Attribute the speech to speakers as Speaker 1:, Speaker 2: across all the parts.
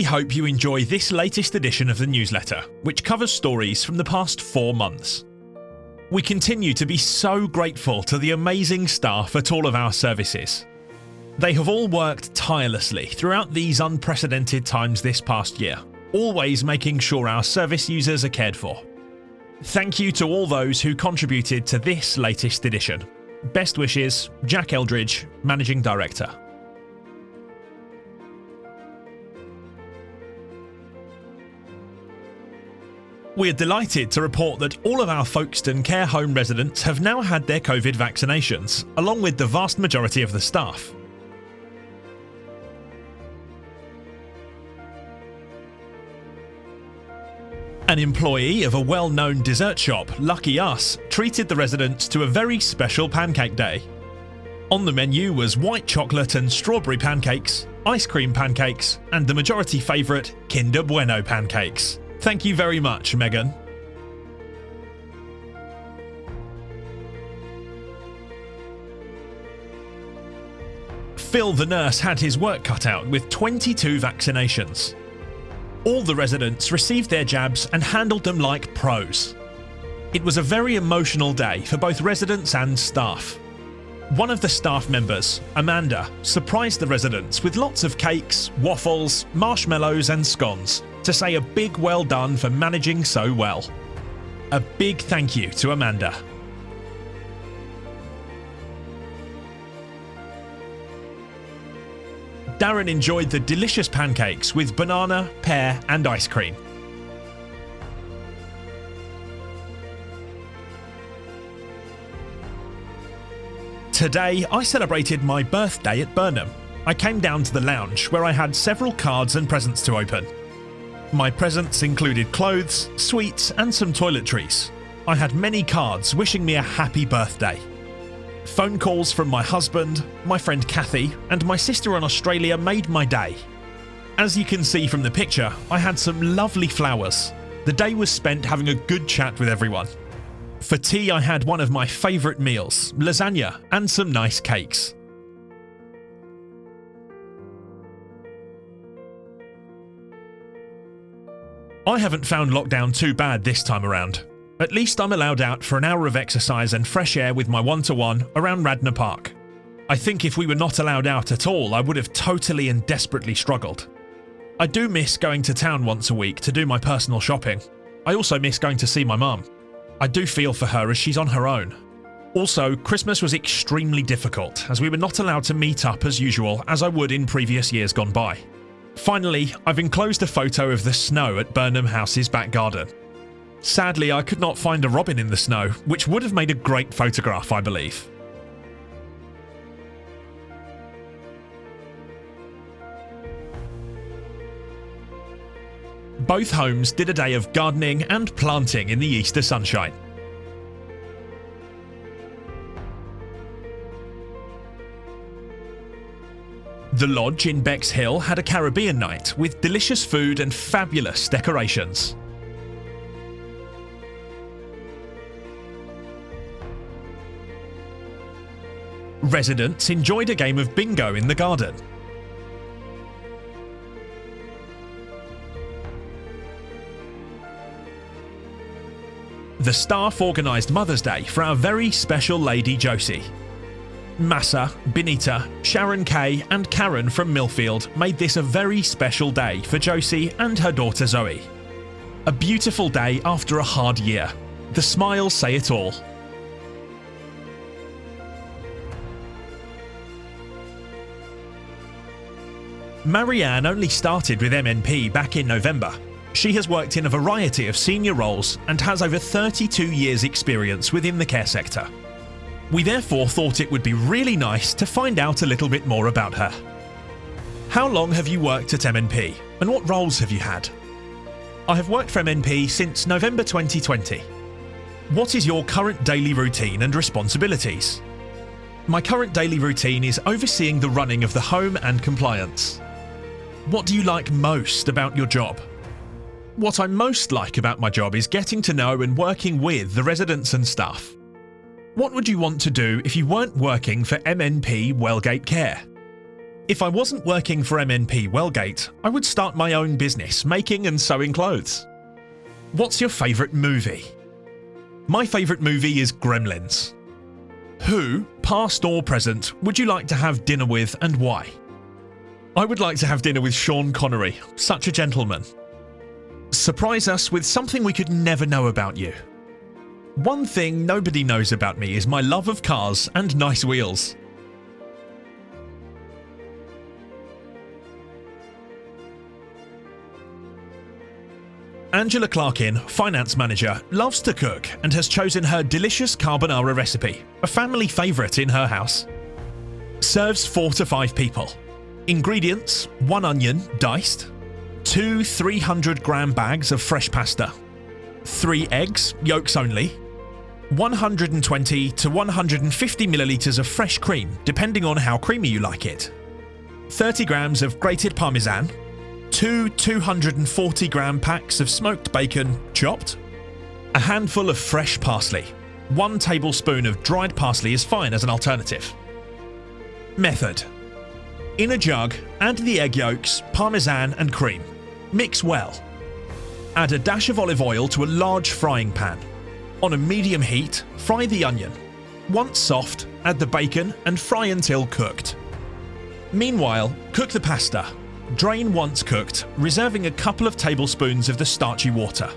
Speaker 1: hope you enjoy this latest edition of the newsletter, which covers stories from the past 4 months. We continue to be so grateful to the amazing staff at all of our services. They have all worked tirelessly throughout these unprecedented times this past year, always making sure our service users are cared for. Thank you to all those who contributed to this latest edition. Best wishes, Jack Eldridge, Managing Director. We're delighted to report that all of our Folkestone care home residents have now had their COVID vaccinations, along with the vast majority of the staff. An employee of a well-known dessert shop, Lucky Us, treated the residents to a very special pancake day. On the menu was white chocolate and strawberry pancakes, ice cream pancakes, and the majority favourite, Kinder Bueno pancakes. Thank you very much, Megan. Phil the nurse had his work cut out with 22 vaccinations. All the residents received their jabs and handled them like pros. It was a very emotional day for both residents and staff. One of the staff members, Amanda, surprised the residents with lots of cakes, waffles, marshmallows and scones to say a big well done for managing so well. A big thank you to Amanda. Darren enjoyed the delicious pancakes with banana, pear and ice cream. Today I celebrated my birthday at Burnham. I came down to the lounge where I had several cards and presents to open. My presents included clothes, sweets and some toiletries. I had many cards wishing me a happy birthday. Phone calls from my husband, my friend Kathy and my sister in Australia made my day. As you can see from the picture, I had some lovely flowers. The day was spent having a good chat with everyone. For tea I had one of my favourite meals, lasagna and some nice cakes. I haven't found lockdown too bad this time around. At least I'm allowed out for an hour of exercise and fresh air with my one-to-one around Radnor Park. I think if we were not allowed out at all, I would have totally and desperately struggled. I do miss going to town once a week to do my personal shopping. I also miss going to see my mum. I do feel for her as she's on her own. Also, Christmas was extremely difficult as we were not allowed to meet up as usual as I would in previous years gone by. Finally, I've enclosed a photo of the snow at Burnham House's back garden. Sadly, I could not find a robin in the snow, which would have made a great photograph, I believe. Both homes did a day of gardening and planting in the Easter sunshine. The lodge in Bexhill had a Caribbean night with delicious food and fabulous decorations. Residents enjoyed a game of bingo in the garden. The staff organised Mother's Day for our very special lady Josie. Massa, Benita, Sharon Kay and Karen from Millfield made this a very special day for Josie and her daughter Zoe. A beautiful day after a hard year. The smiles say it all. Marianne only started with MNP back in November. She has worked in a variety of senior roles and has over 32 years' experience within the care sector. We therefore thought it would be really nice to find out a little bit more about her. How long have you worked at MNP and what roles have you had? I have worked for MNP since November 2020. What is your current daily routine and responsibilities? My current daily routine is overseeing the running of the home and compliance. What do you like most about your job? What I most like about my job is getting to know and working with the residents and staff. What would you want to do if you weren't working for MNP Wellgate Care? If I wasn't working for MNP Wellgate, I would start my own business making and sewing clothes. What's your favourite movie? My favourite movie is Gremlins. Who, past or present, would you like to have dinner with and why? I would like to have dinner with Sean Connery, such a gentleman. Surprise us with something we could never know about you. One thing nobody knows about me is my love of cars and nice wheels. Angela Clarkin, finance manager, loves to cook and has chosen her delicious carbonara recipe, a family favourite in her house. Serves 4 to 5 people. Ingredients: 1 onion, diced, 2 300-gram bags of fresh pasta, 3 eggs, yolks only, 120 to 150 millilitres of fresh cream, depending on how creamy you like it, 30 grams of grated parmesan, 2 240-gram packs of smoked bacon, chopped, a handful of fresh parsley. 1 tablespoon of dried parsley is fine as an alternative. Method: in a jug, add the egg yolks, parmesan and cream. Mix well. Add a dash of olive oil to a large frying pan. On a medium heat, fry the onion. Once soft, add the bacon and fry until cooked. Meanwhile, cook the pasta. Drain once cooked, reserving a couple of tablespoons of the starchy water.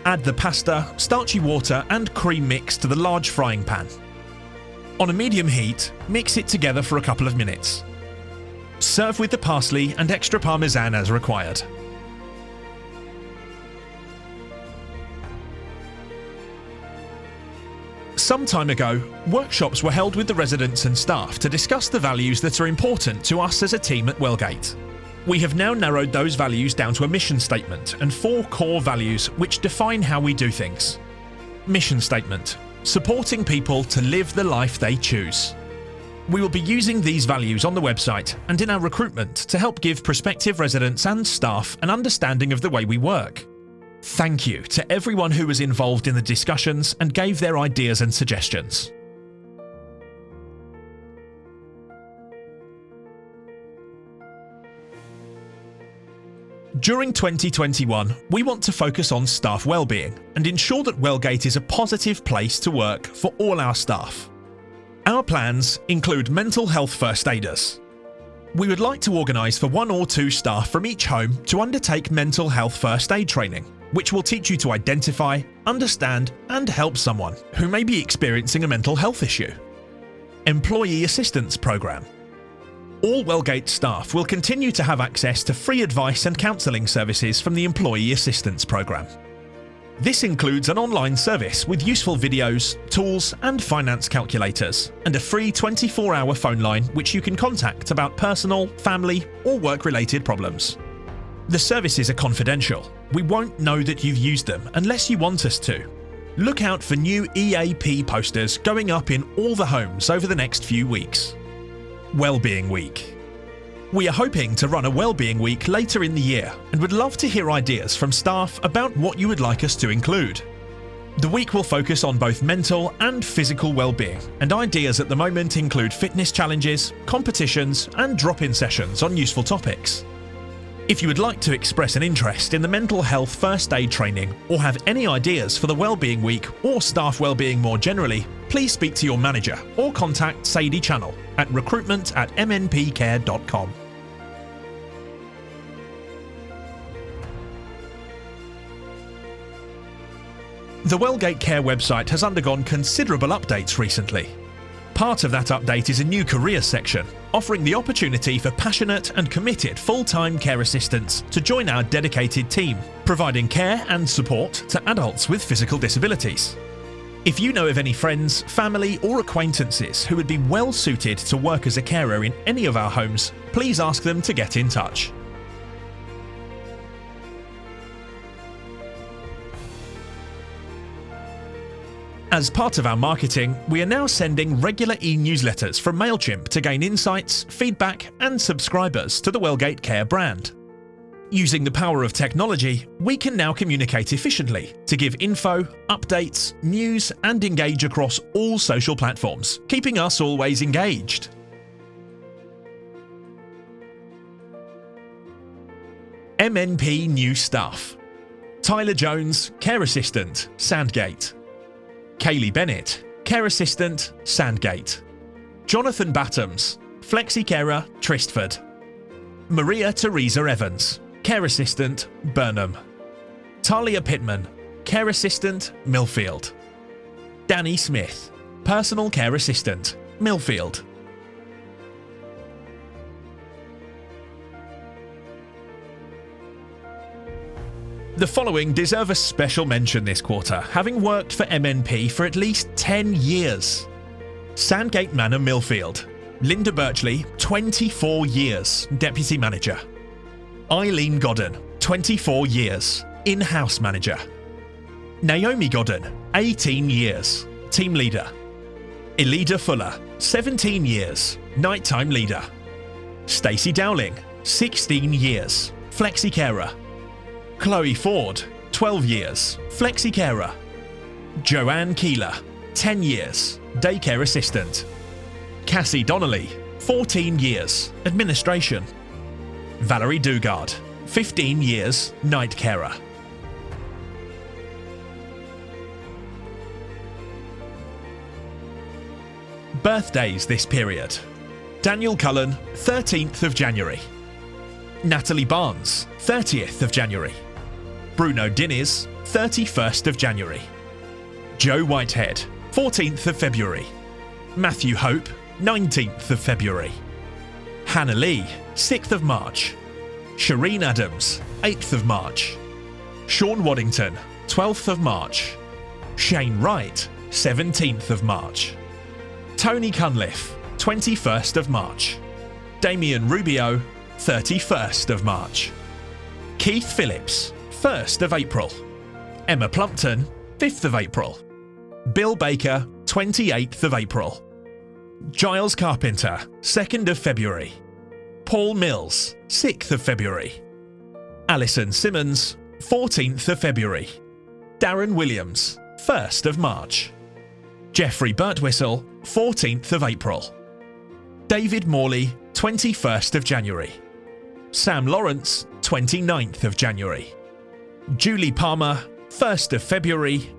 Speaker 1: Add the pasta, starchy water and cream mix to the large frying pan. On a medium heat, mix it together for a couple of minutes. Serve with the parsley and extra parmesan as required. Some time ago, workshops were held with the residents and staff to discuss the values that are important to us as a team at Wellgate. We have now narrowed those values down to a mission statement and 4 core values which define how we do things. Mission statement: supporting people to live the life they choose. We will be using these values on the website and in our recruitment to help give prospective residents and staff an understanding of the way we work. Thank you to everyone who was involved in the discussions and gave their ideas and suggestions. During 2021, we want to focus on staff wellbeing and ensure that Wellgate is a positive place to work for all our staff. Our plans include mental health first aiders. We would like to organise for 1 or 2 staff from each home to undertake mental health first aid training, which will teach you to identify, understand and help someone who may be experiencing a mental health issue. Employee Assistance Programme. All Wellgate staff will continue to have access to free advice and counselling services from the Employee Assistance Programme. This includes an online service with useful videos, tools and finance calculators, and a free 24-hour phone line which you can contact about personal, family or work-related problems. The services are confidential. We won't know that you've used them unless you want us to. Look out for new EAP posters going up in all the homes over the next few weeks. Wellbeing Week. We are hoping to run a Wellbeing Week later in the year and would love to hear ideas from staff about what you would like us to include. The week will focus on both mental and physical well-being, and ideas at the moment include fitness challenges, competitions and drop-in sessions on useful topics. If you would like to express an interest in the mental health first aid training or have any ideas for the Wellbeing Week or staff wellbeing more generally, please speak to your manager or contact Sadie Channel at recruitment@mnpcare.com. The Wellgate Care website has undergone considerable updates recently. Part of that update is a new careers section, offering the opportunity for passionate and committed full-time care assistants to join our dedicated team, providing care and support to adults with physical disabilities. If you know of any friends, family or acquaintances who would be well suited to work as a carer in any of our homes, please ask them to get in touch. As part of our marketing, we are now sending regular e-newsletters from MailChimp to gain insights, feedback and subscribers to the Wellgate Care brand. Using the power of technology, we can now communicate efficiently to give info, updates, news and engage across all social platforms, keeping us always engaged. MNP new staff: Tyler Jones, Care Assistant, Sandgate; Kaylee Bennett, Care Assistant, Sandgate; Jonathan Battams, Flexi Carer, Tristford; Maria Teresa Evans, Care Assistant, Burnham; Talia Pittman, Care Assistant, Millfield; Danny Smith, Personal Care Assistant, Millfield. The following deserve a special mention this quarter, having worked for MNP for at least 10 years. Sandgate Manor, Millfield: Linda Birchley, 24 years, Deputy Manager; Eileen Godden, 24 years, In-House Manager; Naomi Godden, 18 years, Team Leader; Elida Fuller, 17 years, Nighttime Leader; Stacey Dowling, 16 years, Flexi Carer; Chloe Ford, 12 years, Flexi Carer; Joanne Keeler, 10 years, Daycare Assistant; Cassie Donnelly, 14 years, Administration; Valerie Dugard, 15 years, Night Carer. Birthdays this period: Daniel Cullen, 13th of January; Natalie Barnes, 30th of January; Bruno Diniz, 31st of January; Joe Whitehead, 14th of February; Matthew Hope, 19th of February; Hannah Lee, 6th of March; Shireen Adams, 8th of March; Sean Waddington, 12th of March; Shane Wright, 17th of March; Tony Cunliffe, 21st of March; Damian Rubio, 31st of March; Keith Phillips, 1st of April; Emma Plumpton, 5th of April; Bill Baker, 28th of April; Giles Carpenter, 2nd of February; Paul Mills, 6th of February; Alison Simmons, 14th of February; Darren Williams, 1st of March; Jeffrey Birtwistle, 14th of April; David Morley, 21st of January; Sam Lawrence, 29th of January; Julie Palmer, 1st of February;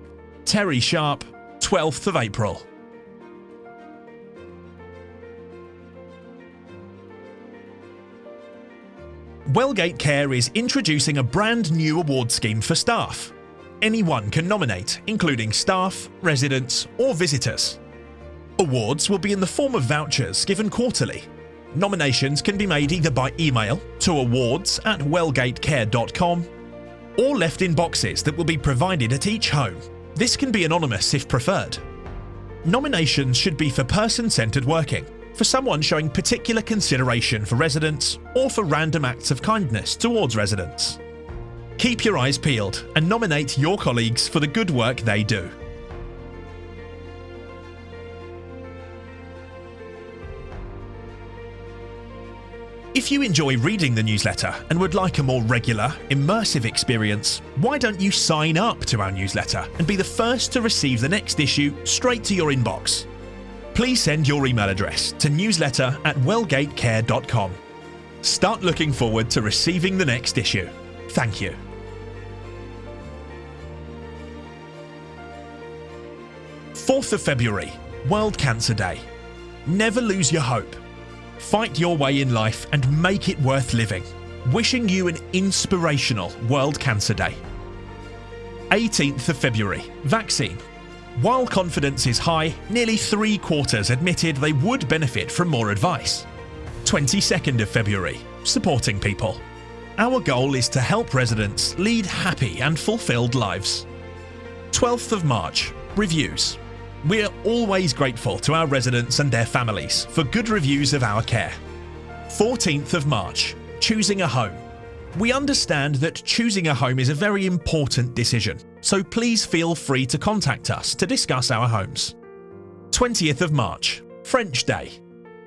Speaker 1: Terry Sharp, 12th of April. Wellgate Care is introducing a brand new award scheme for staff. Anyone can nominate, including staff, residents, or visitors. Awards will be in the form of vouchers given quarterly. Nominations can be made either by email to awards@wellgatecare.com or left in boxes that will be provided at each home. This can be anonymous if preferred. Nominations should be for person-centred working, for someone showing particular consideration for residents, or for random acts of kindness towards residents. Keep your eyes peeled and nominate your colleagues for the good work they do. If you enjoy reading the newsletter and would like a more regular, immersive experience, why don't you sign up to our newsletter and be the first to receive the next issue straight to your inbox? Please send your email address to newsletter@wellgatecare.com. Start looking forward to receiving the next issue. Thank you. February 4th, World Cancer Day. Never lose your hope. Fight your way in life and make it worth living. Wishing you an inspirational World Cancer Day. 18th of February, vaccine. While confidence is high, nearly 3/4 admitted they would benefit from more advice. 22nd of February, supporting people. Our goal is to help residents lead happy and fulfilled lives. 12th of March, reviews. We're always grateful to our residents and their families for good reviews of our care. 14th of March, choosing a home. We understand that choosing a home is a very important decision, so please feel free to contact us to discuss our homes. 20th of March, French Day.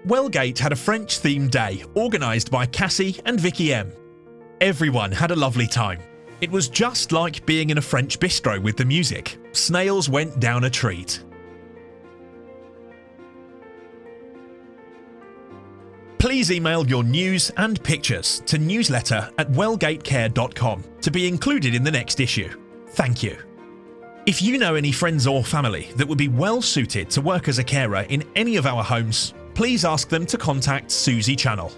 Speaker 1: Wellgate had a French-themed day organised by Cassie and Vicky M. Everyone had a lovely time. It was just like being in a French bistro with the music. Snails went down a treat. Please email your news and pictures to newsletter@wellgatecare.com to be included in the next issue. Thank you. If you know any friends or family that would be well suited to work as a carer in any of our homes, please ask them to contact Susie Channel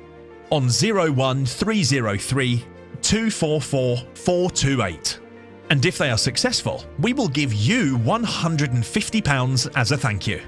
Speaker 1: on 01303 244 428. And if they are successful, we will give you £150 as a thank you.